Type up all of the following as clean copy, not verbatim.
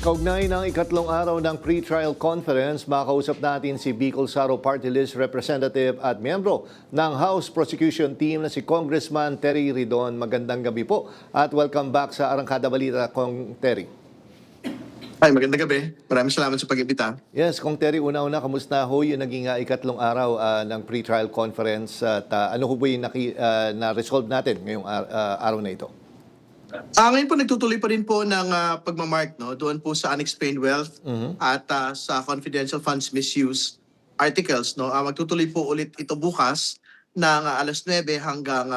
Kaugnay ng ikatlong araw ng pre-trial conference, makausap natin si Bicol Saro Party List Representative at miyembro ng House Prosecution Team na si Congressman Terry Ridon. Magandang gabi po at welcome back sa Arangkada Balita, Kong Terry. Ay, magandang gabi. Maraming salamat sa pag-imbita. Yes, Kong Terry, una-una, kamusta ho yung naging ikatlong araw ng pre-trial conference at ano ho ba yung na-resolve natin ngayong araw na ito? Ngayon po nagtutuloy pa rin po ng pagmamark doon po sa unexplained wealth at sa confidential funds misuse articles. Magtutuloy po ulit ito bukas ng alas 9 hanggang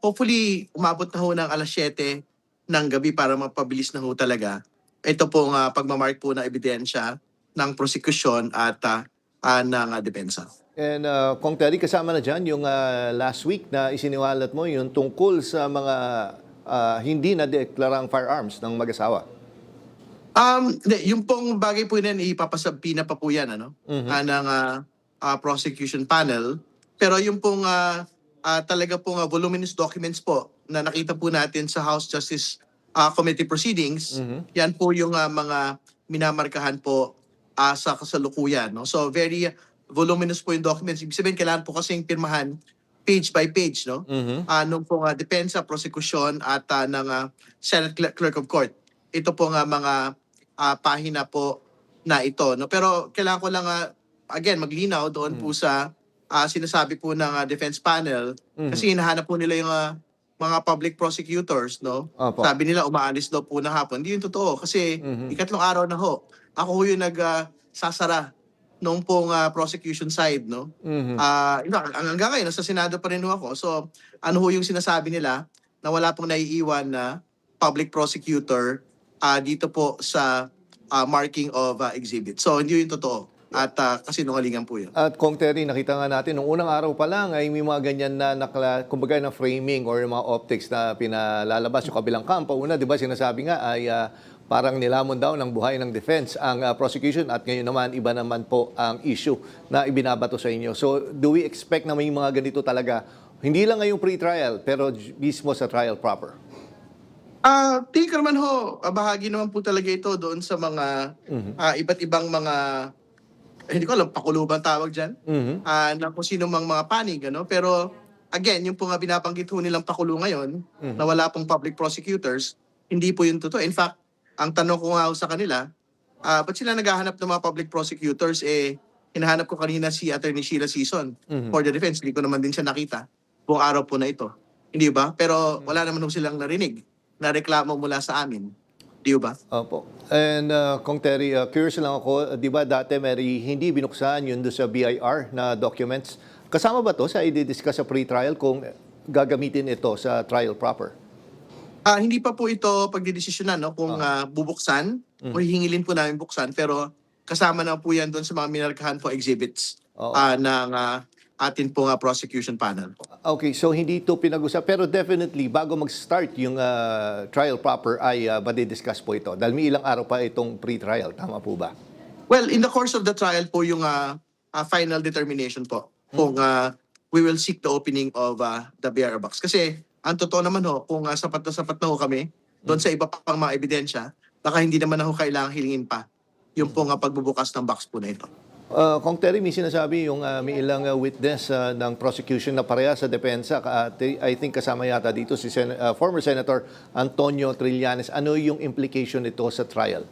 hopefully umabot na ho ng alas 7 ng gabi para mapabilis na ho talaga. Ito pong pagmamark po ng ebidensya ng prosecution at ng depensa. And Kong Terry, kasama na dyan yung last week na isiniwalat mo yung tungkol sa mga hindi na-deklarang firearms ng mag-asawa. Yung pong bagay po yan, ipapasabi na pa po yan ng prosecution panel. Pero yung pong talaga pong voluminous documents po na nakita po natin sa House Justice Committee proceedings, yan po yung mga minamarkahan po sa kasalukuyan. So very voluminous po yung documents. Ibig sabihin, kailangan po kasing pirmahan page by page, nung pong depensa, prosecution at ng Senate Clerk of Court. Ito po nga mga pahina po na ito. Pero kailangan ko lang, again, maglinaw doon po sa sinasabi po ng defense panel kasi hinahanap po nila yung mga public prosecutors. Opo. Sabi nila umaalis daw po na hapon. Hindi yung totoo kasi ikatlong araw na ho. Ako ho yung nagsasara noong pong prosecution side, hanggang ngayon, nasa Senado pa rin ako. So, ano ho yung sinasabi nila na wala pong naiiwan na public prosecutor dito po sa marking of exhibit. So, hindi yung totoo. At kasinungalingan po yun. At Kong Terry, nakita nga natin, nung unang araw pa lang ay may mga ganyan na kumbaga na framing or mga optics na pinalalabas yung kabilang kampo. Una, di ba, sinasabi nga ay parang nilamon daw ng buhay ng defense ang prosecution at ngayon naman iba naman po ang issue na ibinabato sa inyo. So do we expect na may mga ganito talaga, hindi lang ngayong pre-trial pero mismo sa trial proper? Tingin ko naman ho, bahagi naman po talaga ito doon sa mga iba't ibang mga, hindi ko alam, pakuluban tawag dyan, na kung sino mang mga panig. Pero again, yung po nga binabanggit ho nilang pakulo ngayon, na wala pong public prosecutors, hindi po yun totoo. In fact, ang tanong ko nga sa kanila, ba't sila naghahanap ng mga public prosecutors? Hinahanap ko kanina si Attorney Sheila Sison for the defense. Hindi ko naman din siya nakita buong araw po na ito. Hindi ba? Pero wala naman silang narinig na reklamo mula sa amin. Di ba? Opo. And Kong Terry, curious lang ako, di ba dati hindi binuksan yun doon sa BIR na documents? Kasama ba to sa i-discuss sa pre-trial kung gagamitin ito sa trial proper? Hindi pa po ito pagdidesisyonan kung bubuksan o hihingilin po namin buksan, pero kasama na po yan doon sa mga minarkahan po exhibits ng atin pong prosecution panel. Okay, so hindi ito pinag-usap pero definitely bago mag-start yung trial proper ay madidiscuss po ito dahil may ilang araw pa itong pre-trial. Tama po ba? Well, in the course of the trial po yung final determination po kung we will seek the opening of the BIR box. Kasi ang totoo naman kung sapat na ho kami doon sa iba pang mga ebidensya, baka hindi naman na ho kailangang hilingin pa yung pong pagbubukas ng box po na ito. Kong Terry, may sinasabi yung may ilang witness ng prosecution na pareha sa depensa. I think kasama yata dito si former Senator Antonio Trillanes. Ano yung implication nito sa trial?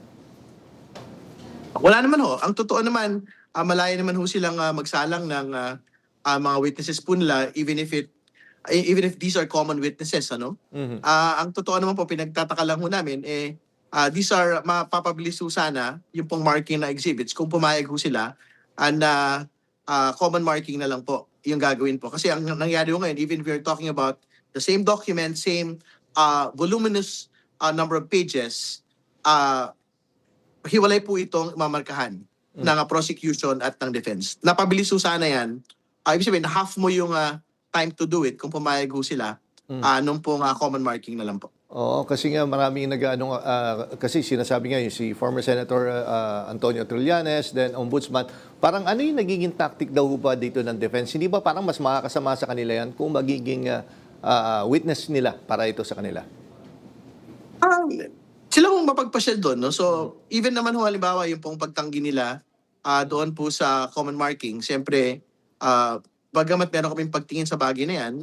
Wala naman ho. Ang totoo naman, malaya naman ho silang magsalang ng mga witnesses po nila even if these are common witnesses, ang totoo naman po, pinagtataka lang ho namin, these are, mapapabilis ho sana yung pong marking na exhibits kung pumayag ho sila, na common marking na lang po yung gagawin po. Kasi ang nangyari ho ngayon, even if we're talking about the same document, same voluminous number of pages, hiwalay po itong mamarkahan ng prosecution at ng defense. Napabilis ho sana yan. Ibig sabihin, half mo yung time to do it kung pumayag ho sila nung pong common marking na lang po. Oo, kasi nga maraming kasi sinasabi nga yung si former Senator Antonio Trillanes, then Ombudsman, parang ano yung nagiging tactic daw ba dito ng defense? Hindi ba parang mas makakasama sa kanila yan kung magiging witness nila para ito sa kanila? sila kung mapagpasyal doon, no? So, even naman ho, halimbawa, yung pong pagtanggi nila doon po sa common marking, siyempre, bagamat meron kaming pagtingin sa bagay na yan,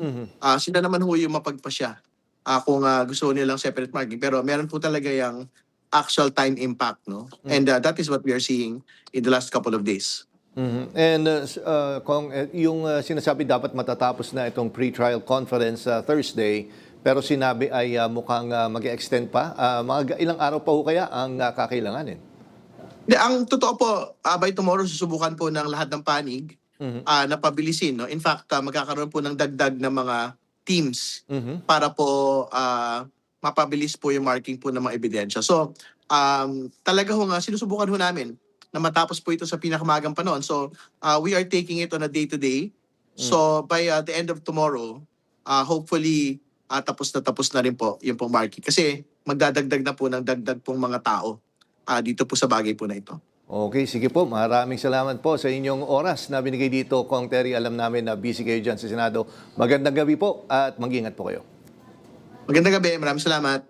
sila naman ho yung mapagpasya kung gusto nilang separate marking. Pero meron po talaga yung actual time impact, no? And that is what we are seeing in the last couple of days. And kung yung sinasabi dapat matatapos na itong pre-trial conference Thursday, pero sinabi ay mukhang mag-extend pa. Mga ilang araw pa ho kaya ang kakailanganin? Ang totoo po, by tomorrow susubukan po ng lahat ng panig na pabilisin. No? In fact, magkakaroon po ng dagdag na mga teams para po mapabilis po yung marking po ng mga ebidensya. So, talaga ho nga, sinusubukan ho namin na matapos po ito sa pinakamagang panahon. So, we are taking it on a day-to-day. So, by the end of tomorrow, hopefully, tapos na rin po yung pong marking. Kasi magdadagdag na po ng dagdag pong mga tao dito po sa bagay po na ito. Okay, sige po. Maraming salamat po sa inyong oras na binigay dito, Kong Terry. Alam namin na busy kayo dyan sa Senado. Magandang gabi po at mag-ingat po kayo. Magandang gabi. Maraming salamat.